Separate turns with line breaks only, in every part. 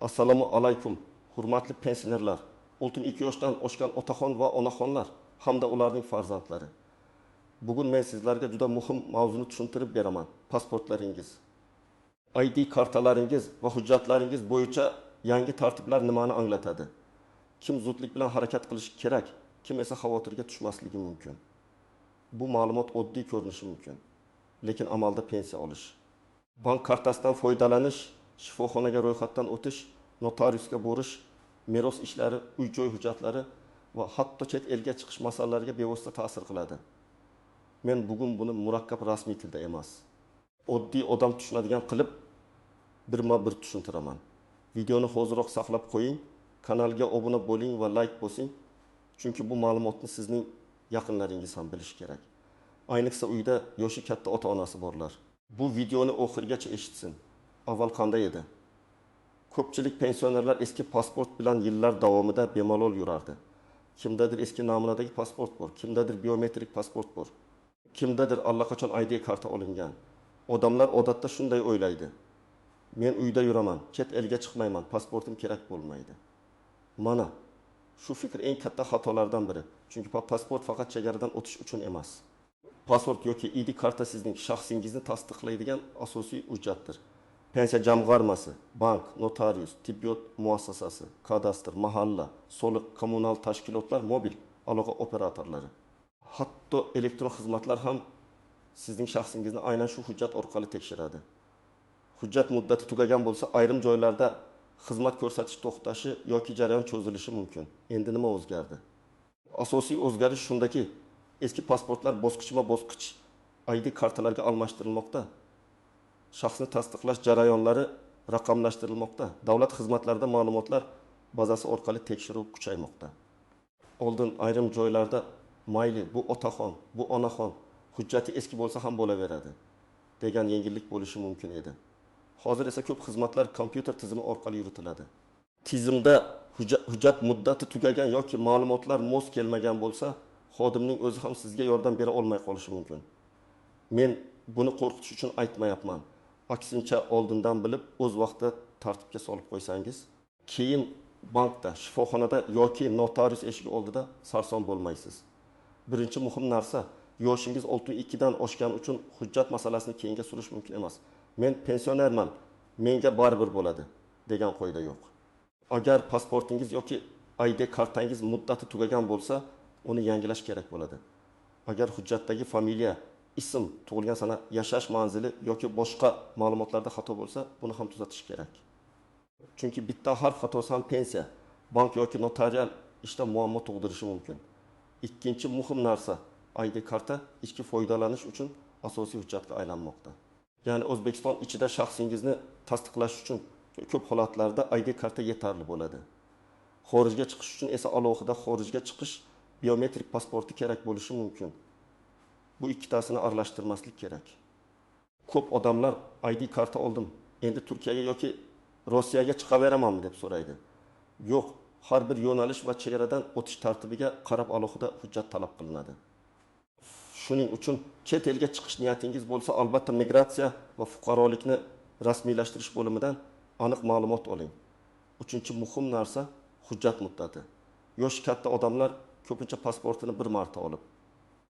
Assalomu alaykum, hurmatli pensionerlar, 12 yoshdan oshgan otaxon va onaxonlar hamda ularning farzandlari. Bugun men sizlarga juda muhim mavzuni tushuntirib beraman. Pasportlaringiz, ID kartalaringiz va hujjatlaringiz bo'yicha yangi tartiblar nimani anglatadi? Kim zudlik bilan harakat qilishi kerak, kim esa xavotirga tushmasligi mumkin. Bu ma'lumot oddiy ko'rinishi mumkin, lekin amalda pensiya olish, bank kartasidan foydalanish, shifoxonaga ro'yxatdan o'tish, notariusga borish, meros ishlari, uy-joy hujjatlari va hatto chet elga chiqish masalalariga bevosita ta'sir qiladi. Men bugun buni murakkab rasmiy tilda emas, oddiy odam tushunadigan qilib birma-bir tushuntiraman. Videoni hoziroq saqlab qo'ying, kanalga obuna bo'ling va like bosing, chunki bu ma'lumotni sizning yaqinlaringiz ham bilishi kerak. Ayniqsa uyda yoshi katta ota-onasi borlar. Bu videoni oxirigacha eshitsin. Avval qanday edi? Ko'pchilik pensionerlar eski pasport bilan yillar davomida bemalol yurardi. Kimdadir eski namunadagi pasport bor, kimdadir biometrik pasport bor, kimdadir allaqachon ID karta olingan. Odamlar odatda shunday o'ylaydi: men uyda yuraman, chet elga chiqmayman, pasportim kerak bo'lmaydi. Mana shu fikr eng katta xatolardan biri. Chunki pasport faqat chegaradan o'tish uchun emas. Pasport yoki ID karta sizning shaxsingizni tasdiqlaydigan asosiy hujjatdir. Pensiya jamg'armasi, bank, notarius, tibbiyot muassasasi, kadastr, mahalla, soliq, kommunal tashkilotlar, mobil aloqa operatorlari, hatto elektron xizmatlar ham sizning shaxsingizni aynan shu hujjat orqali tekshiradi. Hujjat muddati tugagan bo'lsa, ayrim joylarda xizmat ko'rsatish to'xtashi yoki jarayon cho'zilishi mumkin. Endi nima o'zgardi? Asosiy o'zgarish shundaki, eski pasportlar bosqichma-bosqich ID kartalarga almashtirilmoqda. Shaxsni tasdiqlash jarayonlari raqamlashtirilmoqda. Davlat xizmatlarida ma'lumotlar bazasi orqali tekshiruv kuchaymoqda. Oldin ayrim joylarda mayli bu otaxon, bu onaxon, hujjati eski bo'lsa ham bo'laveradi degan yengillik bo'lishi mumkin edi. Hozir esa ko'p xizmatlar kompyuter tizimi orqali yuritiladi. Tizimda hujjat muddati tugagan yoki ma'lumotlar mos kelmagan bo'lsa, xodimning o'zi ham sizga yordam bera olmay qolishi mumkin. Men buni qo'rqitish uchun aytmayapman. Aksincha, oldindan bilib, o'z vaqtida tartibga solib qo'ysangiz, keyin bankda, shifoxonada yoki notarius eshigi oldida sarson bo'lmaysiz. Birinchi muhim narsa, yoshingiz 62 dan oshgani uchun hujjat masalasini keyinga surish mumkin emas. Men pensionerman, menga baribir bo'ladi degan qoida yo'q. Agar pasportingiz yoki ID kartangiz muddati tugagan bo'lsa, uni yangilash kerak bo'ladi. Agar hujjatdagi familiya, ism, tug'ilgan sana, yashash manzili yoki boshqa ma'lumotlarda xato bo'lsa, buni ham tuzatish kerak. Chunki bitta harf xatosi ham pensiya, bank yoki notarial ishda muammo tug'dirishi mumkin. Ikkinchi muhim narsa, ID karta ichki foydalanish uchun asosiy hujjatga aylanmoqda. Ya'ni O'zbekiston ichida shaxsingizni tasdiqlash uchun ko'p holatlarda ID karta yetarli bo'ladi. Xorijga chiqish uchun esa alohida xorijga chiqish biometrik pasporti kerak bo'lishi mumkin. Bu ikkitasini aralashtirmaslik kerak. Ko'p odamlar ID karta oldim, endi Turkiyaga yoki Rossiyaga chiqaveramanmi deb so'raydi. Yo'q, har bir yo'nalish va chegaradan o'tish tartibiga qarab alohida hujjat talab qilinadi. Shuning uchun chet elga chiqish niyatingiz bo'lsa, albatta migratsiya va fuqarolikni rasmiylashtirish bo'limidan aniq ma'lumot oling. Uchinchi muhim narsa hujjat muddati. Yoshi katta odamlar ko'pincha pasportini bir marta olib,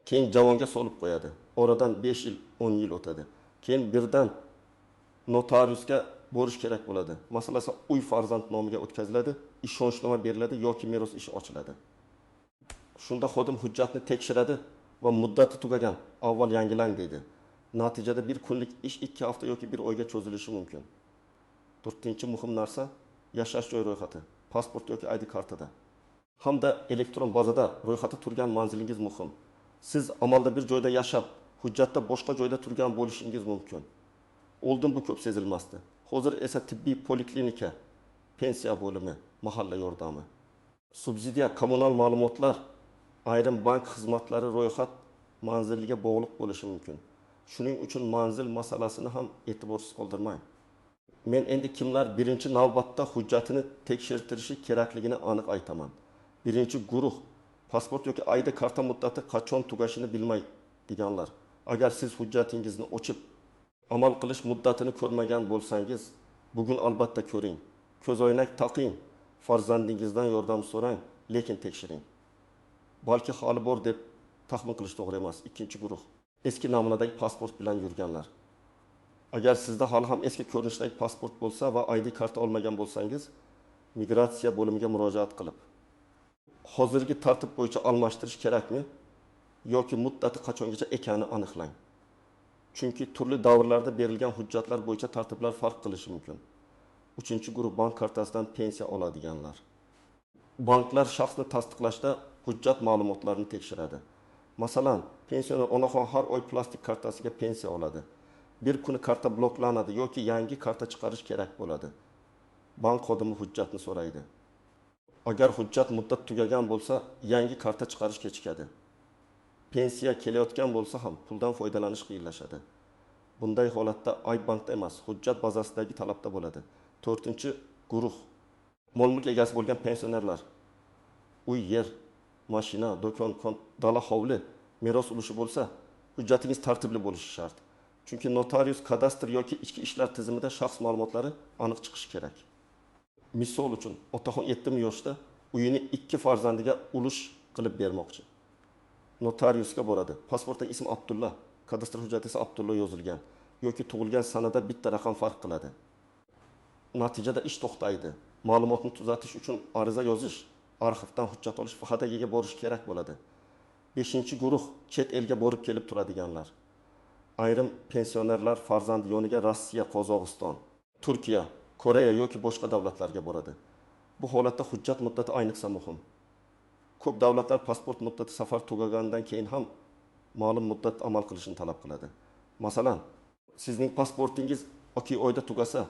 keyin javonga solib qo'yadi. Oradan 5 yil, 10 yil o'tadi. Keyin birdan notariusga borish kerak bo'ladi. Masalan, uy farzand nomiga o'tkaziladi, ishonchnoma beriladi yoki meros ishi ochiladi. Shunda xodim hujjatni tekshiradi va muddati tugagan, avval yangilang deydi. Natijada bir kunlik ish 2 hafta yoki 1 oyga cho'zilishi mumkin. To'rtinchi muhim narsa yashash joy ro'yxati, pasport yoki ID kartada hamda elektron bazada ro'yxati turgan manzilingiz muhim. Siz amalda bir joyda yashab, hujjatda boshqa joyda turgan bo'lishingiz mumkin. Oldin bu ko'p sezilmasdi. Hozir esa tibbiy poliklinika, pensiya bo'limi, mahalla yordami, subsidiya, kommunal ma'lumotlar, ayrim bank xizmatlari ro'yxat manziliga bog'liq bo'lishi mumkin. Shuning uchun manzil masalasini ham e'tiborsiz qoldirmang. Men endi kimlar birinchi navbatda hujjatini tekshirtirishi kerakligini aniq aytaman. Birinchi guruh, pasport yoki ID karta muddati qachon tugashini bilmay deganlar. Agar siz hujjatingizni ochib, amal qilish muddatini ko'rmagan bo'lsangiz, bugun albatta ko'ring. Ko'zoynak taqing, farzandingizdan yordam so'rang, lekin tekshiring. Balki hali bor deb taxmin qilish to'g'ri emas. Ikkinchi guruh. Eski namunadagi pasport bilan yurganlar. Agar sizda hali ham eski ko'rinishdagi pasport bo'lsa va ID karta olmagan bo'lsangiz, migratsiya bo'limiga murojaat qilib, hozirgi tartib bo'yicha almashtirish kerakmi yoki muddati qachongacha ekanini aniqlang. Chunki turli davrlarda berilgan hujjatlar bo'yicha tartiblar farq qilishi mumkin. Uchinchi guruh bank kartasidan pensiya oladiganlar. Banklar shaxsni tasdiqlashda hujjat ma'lumotlarini tekshiradi. Masalan, pensioner onaxon har oy plastik kartasiga pensiya oladi. Bir kuni karta bloklanadi yoki yangi karta chiqarish kerak bo'ladi. Bank xodimi hujjatni so'raydi. Agar hujjat muddat tugagan bo'lsa, yangi karta chiqarish kechikadi. Pensiya kelayotgan bo'lsa ham puldan foydalanish qiyinlashadi. Bunday holatda ayb bankda emas, hujjat bazasidagi talabda bo'ladi. 4-guruh. Mol-mulk egasi bo'lgan pensionerlar. Uy, yer, mashina, do'kon, dala, hovli, meros ulushi bo'lsa, hujjatingiz tartibli bo'lishi shart. Chunki notarius, kadastr yoki ichki ishlar tizimida shaxs ma'lumotlari aniq chiqishi kerak. Misol uchun, otaxon 7 yoshda uyini 2 farzandiga ulush qilib bermoqchi. Notariusga boradi. Pasportda ism Abdulla, kadastr hujjati esa Abdulla yozilgan yoki tug'ilgan sanada bitta raqam farq qiladi. Natijada ish to'xtaydi. Ma'lumotni tuzatish uchun ariza yozish, arxivdan hujjat olish va xatagiga borish kerak bo'ladi. 5-guruh chet elga borib kelib turadiganlar. Ayrim pensionerlar farzandi yoniga Rossiya, Qozog'iston, Turkiya, Koreya yoki boshqa davlatlarga boradi. Bu holatda hujjat muddati ayniqsa muhim. Ko'p davlatlar pasport muddati safar tugagandan keyin ham ma'lum muddat amal qilishini talab qiladi. Masalan, sizning pasportingiz 2 oyda tugasa,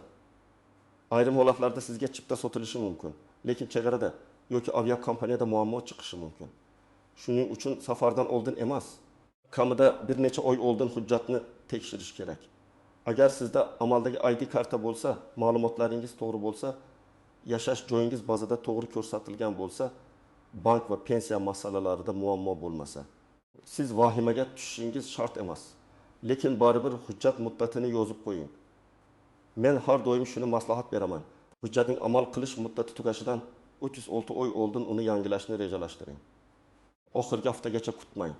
ayrim holatlarda sizga chipta sotilishi mumkin, lekin chegarada yoki aviakompaniyada muammo chiqishi mumkin. Shuning uchun safardan oldin emas, kamida bir necha oy oldin hujjatni tekshirish kerak. Agar sizda amaldagi ID karta bo'lsa, ma'lumotlaringiz to'g'ri bo'lsa, yashash joyingiz bazada to'g'ri ko'rsatilgan bo'lsa, bank va pensiya masalalarida muammo bo'lmasa, siz vahimaga tushishingiz shart emas. Lekin baribir hujjat muddatini yozib qo'ying. Men har doim shuni maslahat beraman. Hujjatning amal qilish muddati tugashidan 36 oy oldin uni yangilashni rejalashtiring. Oxirgi haftagacha kutmang.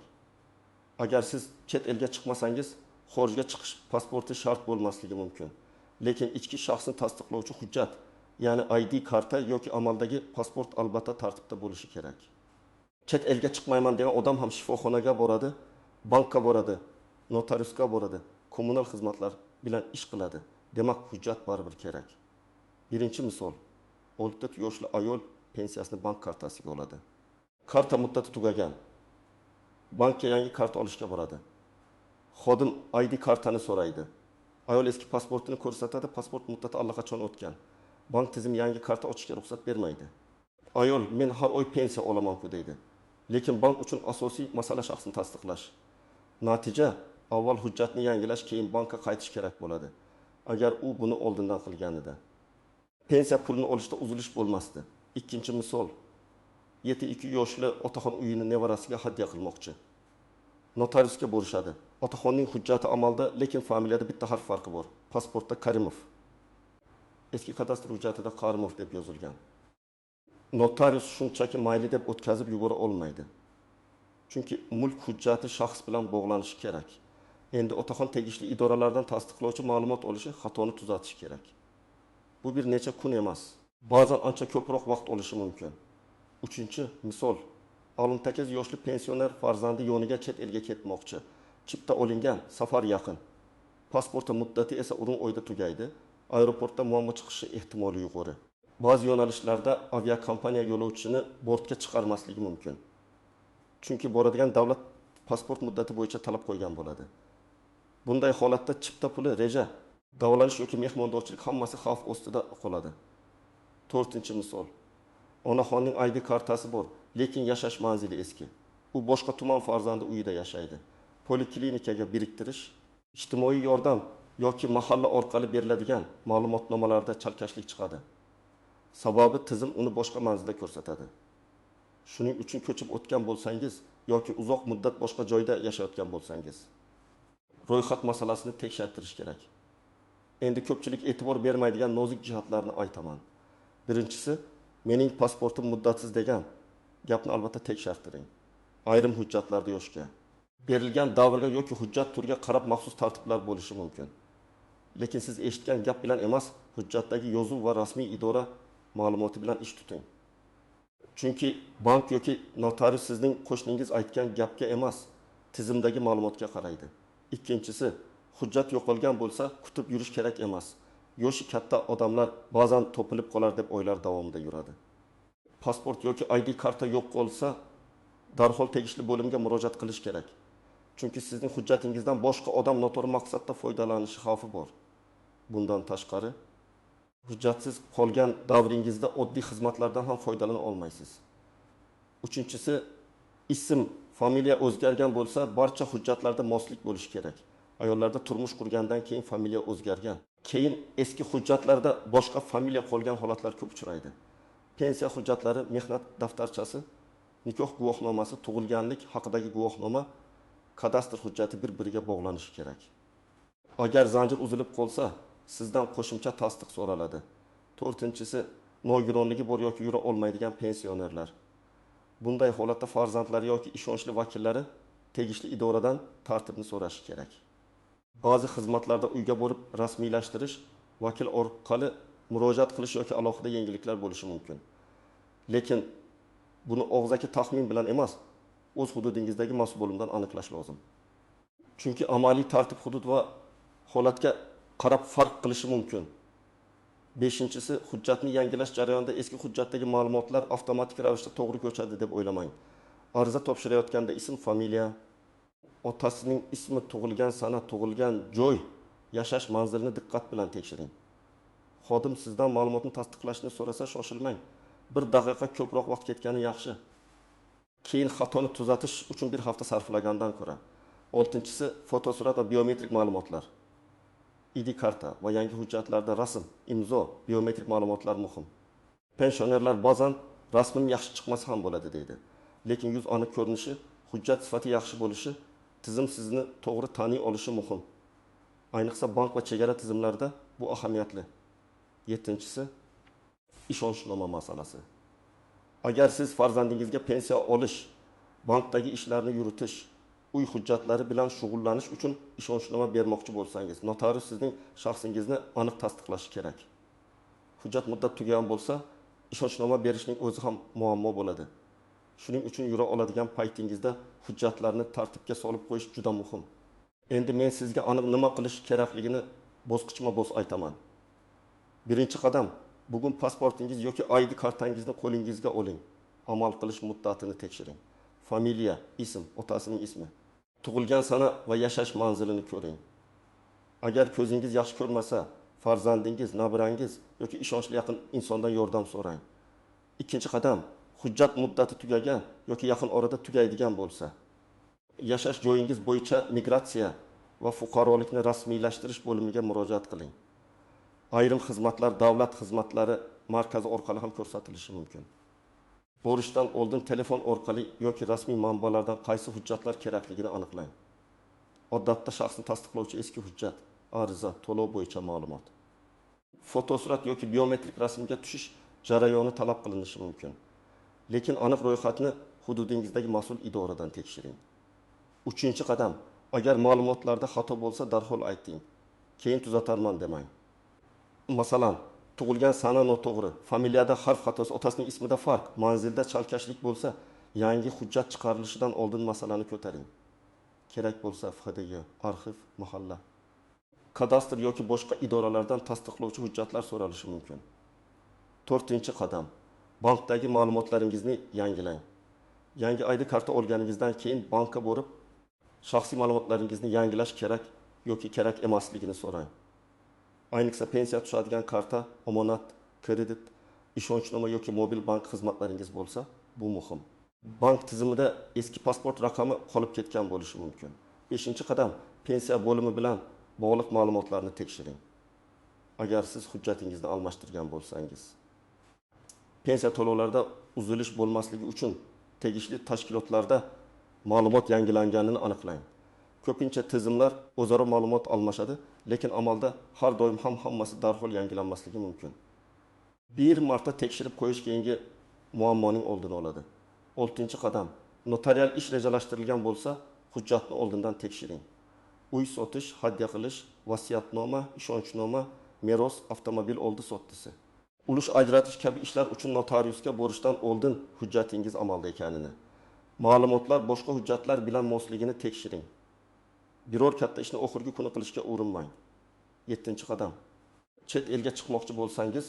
Agar siz chet elga chiqmasangiz, xorijga chiqish pasporti shart bo'lmasligi mumkin. Lekin ichki shaxsni tasdiqlovchi hujjat, ya'ni ID karta yoki amaldagi pasport albatta tartibda bo'lishi kerak. Chet elga chiqmayman degan odam ham shifoxonaga boradi, bankka boradi, notariusga boradi, kommunal xizmatlar bilan ish qiladi. Demak, hujjat baribir kerak. Birinchi misol, 14 yoshli ayol pensiyasini bank kartasiga oladi. Karta muddati tugagan. Bankka yangi karta olishga boradi. Xodim ID kartani so'raydi. Ayol eski pasportini ko'rsatadi, pasport muddati allaqachon o'tgan. Bank tizimi yangi karta ochishga ruxsat bermaydi. Ayol, men har oy pensiya olaman-ku deydi. Lekin bank uchun asosiy masala shaxsni tasdiqlash. Natija, avval hujjatni yangilash, keyin bankka qaytish kerak bo'ladi. Agar u buni oldindan qilganida. Pensiya pulini olishda uzilish bo'lmasdi. Ikkinchi misol, 7 yoshli otaxon uyini nevarasiga hadya qilmoqchi. Notariusga borishadi. Otaxonning hujjati amalda, lekin familiyada bitta harf farqi bor. Pasportda Karimov. Eski kadastr hujjatida Qarimov deb yozilgan. Notarius shunchaki mayli deb o'tkazib yubora olmaydi. Chunki mulk hujjati shaxs bilan bog'lanishi kerak. Endi otaxon tegishli idoralardan tasdiqlovchi ma'lumot olishi, xatoni tuzatish kerak. Bu bir necha kun emas, ba'zan ancha ko'proq vaqt olishi mumkin. 3-misol, 68 yoshli pensioner farzandi yoniga chet elga ketmoqchi. Chipta olingan, safar yaqin. Pasporti muddati esa urun oyda tugaydi. Aeroportda muammo chiqishi ehtimoli yuqori. Ba'zi yo'nalishlarda aviakompaniya yo'lovchini bortga chiqarmasligi mumkin. Chunki boradigan davlat pasport muddati bo'yicha talab qo'ygan bo'ladi. Bunday holatda chipta puli, reja, davolanish yoki mehmondorchilik hammasi xavf ostida qoladi. 4-misol. Onaxonning ID kartasi bor, lekin yashash manzili eski. U boshqa tuman farzandi uyida yashaydi. Poliklinikaga biriktirish, ijtimoiy yordam yoki mahalla orqali beriladigan ma'lumotnomalarda chalkashlik chiqadi. Sababi tizim uni boshqa manzilda ko'rsatadi. Shuning uchun ko'chib o'tgan bo'lsangiz yoki uzoq muddat boshqa joyda yashayotgan bo'lsangiz, ro'yxat masalasini tekshirtirish kerak. Endi ko'pchilik e'tibor bermaydigan nozik jihatlarni aytaman. Birinchisi, mening pasportim muddatsiz degan gapni albatta tekshirtiring. Ayrim hujjatlarda yo'qki. Berilgan davrga yoki hujjat turiga qarab maxsus tartiblar bo'lishi mumkin. Lekin siz eshitgan gap bilan emas, hujjatdagi yozuv va rasmiy idora ma'lumoti bilan ish tuting. Chunki bank yoki notarius sizning qo'shningiz aytgan gapga emas, tizimdagi ma'lumotga qaraydi. Ikkinchisi, hujjat yo'qolgan bo'lsa, kutib yurish kerak emas. Yoshi katta odamlar ba'zan to'pilib qolar deb o'ylar davomida yuradi. Pasport yoki ID karta yo'q bo'lsa, darhol tegishli bo'limga murojaat qilish kerak. Chunki sizning hujjatingizdan boshqa odam noto'g'ri maqsadda foydalanishi xavfi bor. Bundan tashqari, hujjatsiz qolgan davringizda oddiy xizmatlardan ham foydalana olmaysiz. Uchinchisi, ism, familiya o'zgargan bo'lsa, barcha hujjatlarda moslik bo'lishi kerak. Ayollarda turmush qurgandan keyin familiya o'zgargan. Keyin eski hujjatlarda boshqa familiya qolgan holatlar ko'p uchraydi. Pensiya hujjatlari, mehnat daftarchasi, nikoh guvohnomasi, tug'ilganlik haqidagi guvohnoma, kadastr hujjati bir-biriga bog'lanishi kerak. Agar zanjir uzilib qolsa, sizdan qo'shimcha tasdiq so'raladi. To'rtinchisi, nogironligi bor yoki yura olmaydigan pensionerlar. Bunday holatda farzandlari yoki ishonchli vakillari tegishli idoradan tartibni so'rashi kerak. Ba'zi xizmatlarda uyga borib rasmiylashtirish, vakil orqali murojaat qilish yoki alohida yengilliklar bo'lishi mumkin. Lekin buni og'zaki taxmin bilan emas, o'z hududingizdagi mas'ul bo'limdan aniqlash lozim. Chunki amaliy tartib hudud va holatga qarab farq qilishi mumkin. Beshinchisi, hujjatni yangilash jarayonida eski hujjatdagi ma'lumotlar avtomatik ravishda to'g'ri ko'chadi deb o'ylamang. Ariza topshirayotganda ism, familiya, otasining ismi, tug'ilgan sana, tug'ilgan joy, yashash manzilini diqqat bilan tekshiring. Xodim sizdan ma'lumotni tasdiqlashni so'rasa, shoshilmang. Bir daqiqa ko'proq vaqt ketgani yaxshi. Keyin xatoni tuzatish uchun bir hafta sarflagandan ko'ra. Oltinchisi, fotosurat va biometrik ma'lumotlar. ID karta va yangi hujjatlarda rasm, imzo, biometrik ma'lumotlar muhim. Pensionerlar ba'zan rasmim yaxshi chiqmasa ham bo'ladi deydi. Lekin yuz aniq ko'rinishi, hujjat sifati yaxshi bo'lishi, tizim sizni to'g'ri taniy olishi muhim. Ayniqsa bank va chegara tizimlarida bu ahamiyatli. Yettinchisi, ishonchnoma masalasi. Agar siz farzandingizga pensiya olish, bankdagi ishlarni yuritish, uy hujjatlari bilan shug'ullanish uchun ishonchnoma bermoqchi bo'lsangiz, notarius sizning shaxsingizni aniq tasdiqlashi kerak. Hujjat muddat tugagan bo'lsa, ishonchnoma berishning o'zi ham muammo bo'ladi. Shuning uchun yura oladigan paytingizda hujjatlarni tartibga solib qo'yish juda muhim. Endi men sizga aniq nima qilish kerakligini bosqichma-bosqich aytaman. Birinchi qadam, bugun pasportingiz yoki ID kartangizni qo'lingizga oling. Amal qilish muddatini tekshiring. Familiya, ism, otasining ismi, tug'ilgan sana va yashash manzilini ko'ring. Agar ko'zingiz yaxshi ko'rmasa, farzandingiz, nabirangiz yoki ishonchli yaqin insondan yordam so'rang. Ikkinchi qadam, hujjat muddati tugagan yoki yaqin orada tugaydigan bo'lsa, yashash joyingiz bo'yicha migratsiya va fuqarolikni rasmiylashtirish bo'limiga murojaat qiling. Ayrim xizmatlar davlat xizmatlari markazi orqali ham ko'rsatilishi mumkin. Borishdan oldin telefon orqali yoki rasmiy manbalardan qaysi hujjatlar kerakligini aniqlang. Odatda shaxsni tasdiqlovchi eski hujjat, ariza, to'lov bo'yicha ma'lumot. Fotosurat yoki biometrik rasmga tushish jarayoni talab qilinishi mumkin. Lekin aniq ro'yxatni hududingizdagi mas'ul idoradan tekshiring. Uchinchi qadam, agar ma'lumotlarda xato bo'lsa, darhol ayting. Keyin tuzatarman demang. Masalan, tug'ilgan sana noto'g'ri, familiyada harf xatosi, otasining ismida farq, manzilda chalkashlik bo'lsa, yangi hujjat chiqarilishidan oldin masalani ko'taring. Kerak bo'lsa FHDG, arxiv, mahalla, kadastr yoki boshqa idoralardan tasdiqlovchi hujjatlar so'ralishi mumkin. To'rtinchi qadam, bankdagi ma'lumotlaringizni yangilang. Yangi ID karta olganingizdan keyin bankka borib, shaxsiy ma'lumotlaringizni yangilash kerak yoki kerak emasligini so'rang. Ayniqsa pensiya tushadigan karta, omonat, kredit, ishonchnoma yoki mobil bank xizmatlaringiz bo'lsa, bu muhim. Bank tizimida eski pasport raqami qolib ketgan bo'lishi mumkin. Beshinchi qadam, pensiya bo'limi bilan bog'liq ma'lumotlarni tekshiring. Agar siz hujjatingizni almashtirgan bo'lsangiz. Pensiya to'lovlarida uzilish bo'lmasligi uchun tegishli tashkilotlarda ma'lumot yangilanganini aniqlang. Ko'pincha tizimlar o'zaro ma'lumot almashadi, lekin amalda har doim ham hammasi darhol yangilanmasligi mumkin. Bir marta tekshirib qo'yish keyingi muammoning oldini oladi. 6-qadam. Notarial ish rejalashtirilgan bo'lsa, hujjatni oldindan tekshiring. Uy sotish, hadya qilish, vasiyatnoma, ishonchnoma, meros, avtomobil oldi sotdisi. Ulush ajratish kabi ishlar uchun notariusga borishdan oldin hujjatingiz amalda ekanini, ma'lumotlar boshqa hujjatlar bilan mosligini tekshiring. Biror katta ishni oxirgi kuni qilishga urinmang. 7-qadam. Chet elga chiqmoqchi bo'lsangiz,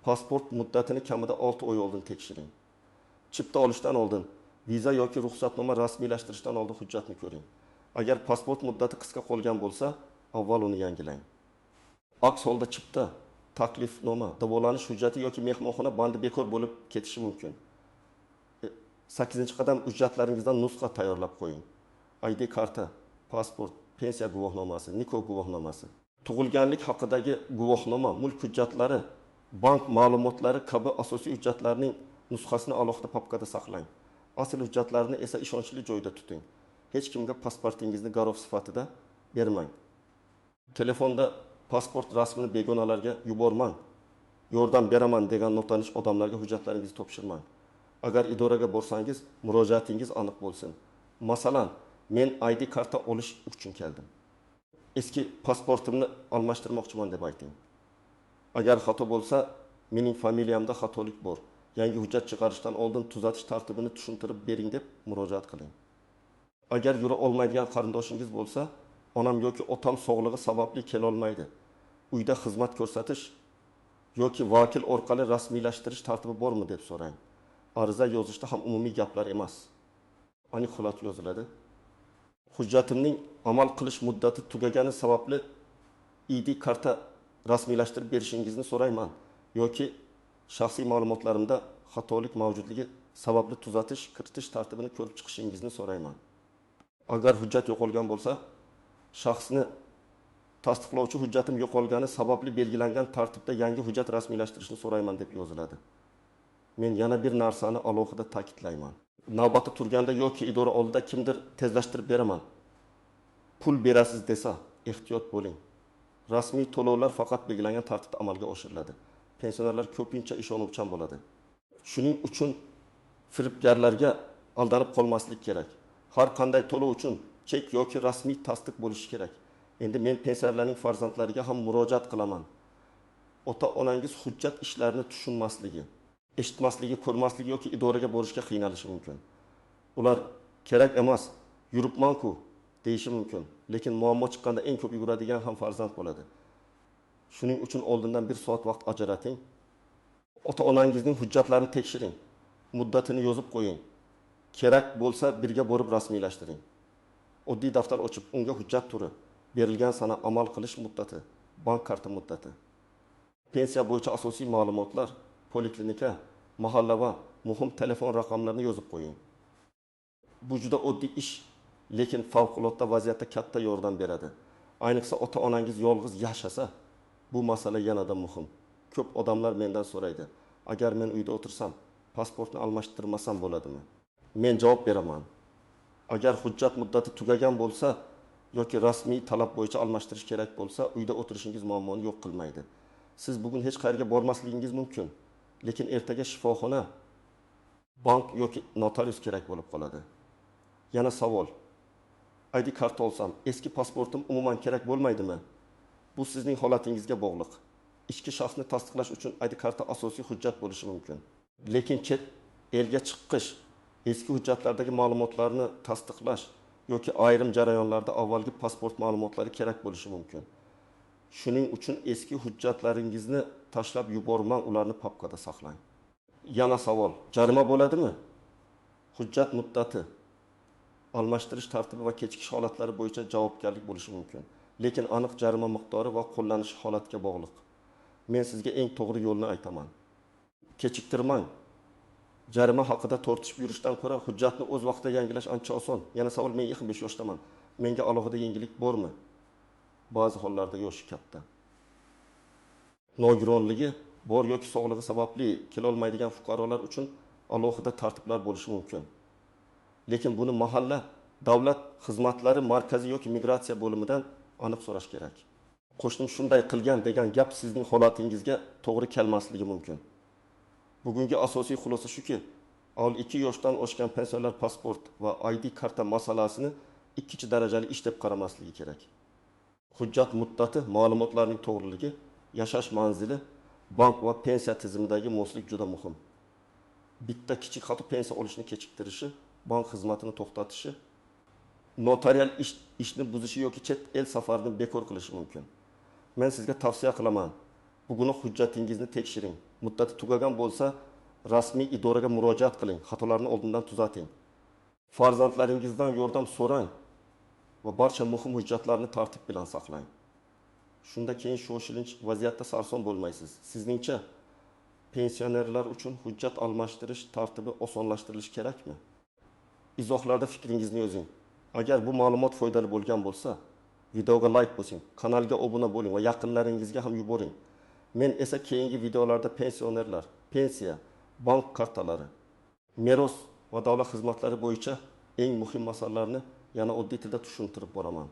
pasport muddatini kamida 6 oy oldin tekshiring. Chipta olishdan oldin, viza yoki ruxsatnoma rasmiylashtirishdan oldin hujjatni ko'ring. Agar pasport muddati qisqa qolgan bo'lsa, avval uni yangilang. Aks holda chipta, taklifnoma, davolanish hujjati yoki mehmonxona bandi bekor bo'lib ketishi mumkin. 8-qadam, hujjatlaringizdan nusxa tayyorlab qo'ying. ID karta, pasport, pensiya guvohnomasi, nikoh guvohnomasi, tug'ilganlik haqidagi guvohnoma, mulk hujjatlari, bank ma'lumotlari kabi asosiy hujjatlarning nusxasini alohida papkada saqlang. Asl hujjatlarni esa ishonchli joyda tuting. Hech kimga pasportingizni garov sifatida bermang. Telefonda pasport rasmini begonalarga yubormang. Yordam beraman degan notanish odamlarga hujjatlaringizni topshirmang. Agar idoraga borsangiz, murojaatingiz aniq bo'lsin. Masalan, men ID karta olish uchun keldim. Eski pasportimni almashtirmoqchiman deb ayting. Agar xato bo'lsa, mening familiyamda xatolik bor. Yangi hujjat chiqarishdan oldin tuzatish tartibini tushuntirib bering deb murojaat qiling. Agar yura olmaydigan qarindoshingiz bo'lsa, onam yoki otam sog'lig'i sababli kela olmaydi. Uyda xizmat ko'rsatish yoki vakil orqali rasmiylashtirish tartibi bormi deb so'rang. Ariza yozishda ham umumiy gaplar emas, aniq holat yoziladi. Hujjatimning amal qilish muddati tugagani sababli ID karta rasmiylashtirib berishingizni so'rayman yoki shaxsiy ma'lumotlarimda xatolik mavjudligi sababli tuzatish, kiritish tartibini ko'rib chiqishingizni so'rayman. Agar hujjat yo'qolgan bo'lsa, shaxsni tasdiqlovchi hujjatim yo'qolgani sababli belgilangan tartibda yangi hujjat rasmiylashtirishni so'rayman deb yoziladi. Men yana bir narsani alohida ta'kidlayman. Navbati turganda yoki idora oldida kimdir tezlashtirib beraman, pul berasiz desa, ehtiyot bo'ling. Rasmiy to'lovlar faqat belgilangan tartibda amalga oshiriladi. Pensionerlar ko'pincha ishonuvchan bo'ladi. Shuning uchun firibgarlarga aldanib qolmaslik kerak. Har qanday to'lov uchun chek yoki rasmiy tasdiq bo'lishi kerak. Endi men pensionerlarning farzandlariga ham murojaat qilaman. Ota-onangiz hujjat ishlarini tushunmasligi, eshitmasligi, ko'rmasligi yoki idoraga borishga qiynalishi mumkin. Ular kerak emas, yuribman-ku deyishi mumkin. Lekin muammo chiqqanda eng ko'p yuguradigan ham farzand bo'ladi. Shuning uchun oldindan 1 soat vaqt ajrating. Ota-onangizning hujjatlarini tekshiring. Muddatini yozib qo'ying. Kerak bo'lsa birga borib rasmiylashtiring. Oddiy daftar ochib, unga hujjat turi, berilgan sana amal qilish muddati, bank karta muddati, pensiya bo'yicha asosiy ma'lumotlar, poliklinika, mahalla va muhim telefon raqamlarini yozib qo'ying. Bu juda oddiy ish, lekin favqulodda vaziyatda katta yordam beradi. Ayniqsa ota-onangiz yolg'iz yashasa, bu masala yanada muhim. Ko'p odamlar mendan so'raydi, agar men uyda o'tirsam, pasportni almashtirmasam bo'ladimi? Men javob beraman. Agar hujjat muddati tugagan bo'lsa yoki rasmiy talab bo'yicha almashtirish kerak bo'lsa, uyda o'tirishingiz muammoni yo'q qilmaydi. Siz bugun hech qayerga bormasligingiz mumkin, lekin ertaga shifoxona, bank yoki notarius kerak bo'lib qoladi. Yana savol. ID karta olsam, eski pasportim umuman kerak bo'lmaydimi? Bu sizning holatingizga bog'liq. Ichki shaxsni tasdiqlash uchun ID karta asosiy hujjat bo'lishi mumkin. Lekin chet elga chiqish, eski hujjatlardagi ma'lumotlarni tasdiqlash yoki ayrim jarayonlarda avvalgi pasport ma'lumotlari kerak bo'lishi mumkin. Shuning uchun eski hujjatlaringizni tashlab yubormang, ularni papkada saqlang. Yana savol, jarima bo'ladimi? Hujjat muddati, almashtirish tartibi va kechikish holatlari bo'yicha javobgarlik bo'lishi mumkin. Lekin aniq jarima miqdori va qo'llanish holatga bog'liq. Men sizga eng to'g'ri yo'lni aytaman. Kechiktirmang. Jarima haqida tortishib yurishdan ko'ra hujjatni o'z vaqtida yangilash ancha oson. Yana savol, men 25 yoshdaman. Menga alohida yengillik bormi? Ba'zi hollarda yoshi katta. Nogironligi bor yoki sog'lig'i sababli kela olmaydigan fuqarolar uchun alohida tartiblar bo'lishi mumkin. Lekin buni mahalla davlat xizmatlari markaziy yoki migratsiya bo'limidan aniq so'rash kerak. Qo'shnim shunday qilgan degan gap sizning holatingizga to'g'ri kelmasligi mumkin. Bugungi asosiy xulosa shuki, 2 yoshdan oshgan pensionerlar pasport va ID karta masalasini ikkinchi darajali ish deb qaramasligi kerak. Hujjat muddati, ma'lumotlarning to'g'riligi, yashash manzili, bank va pensiya tizimidagi moslik juda muhim. Bitta kichik xato pensiya olishni kechiktirishi, bank xizmatini to'xtatishi, notarial ishni buzishi yoki chet el safarini bekor qilishi mumkin. Men sizga tavsiya qilaman. Bugun hujjatingizni tekshiring. Muddati tugagan bo'lsa, rasmiy idoraga murojaat qiling, xatolarni oldindan tuzating. Farzandlaringizdan yordam so'rang va barcha muhim hujjatlarni tartib bilan saqlang. Shunda keyin shoshilinch vaziyatda sarson bo'lmaysiz. Sizningcha pensionerlar uchun hujjat almashtirish tartibi osonlashtirilishi kerakmi? Izohlarda fikringizni yozing. Agar bu ma'lumot foydali bo'lgan bo'lsa, videoga like bosing, kanalga obuna bo'ling va yaqinlaringizga ham yuboring. Men esa keyingi videolarda pensionerlar, pensiya, bank kartalari, meros va davlat xizmatlari bo'yicha eng muhim masalalarni yana oddiy tilda tushuntirib boraman.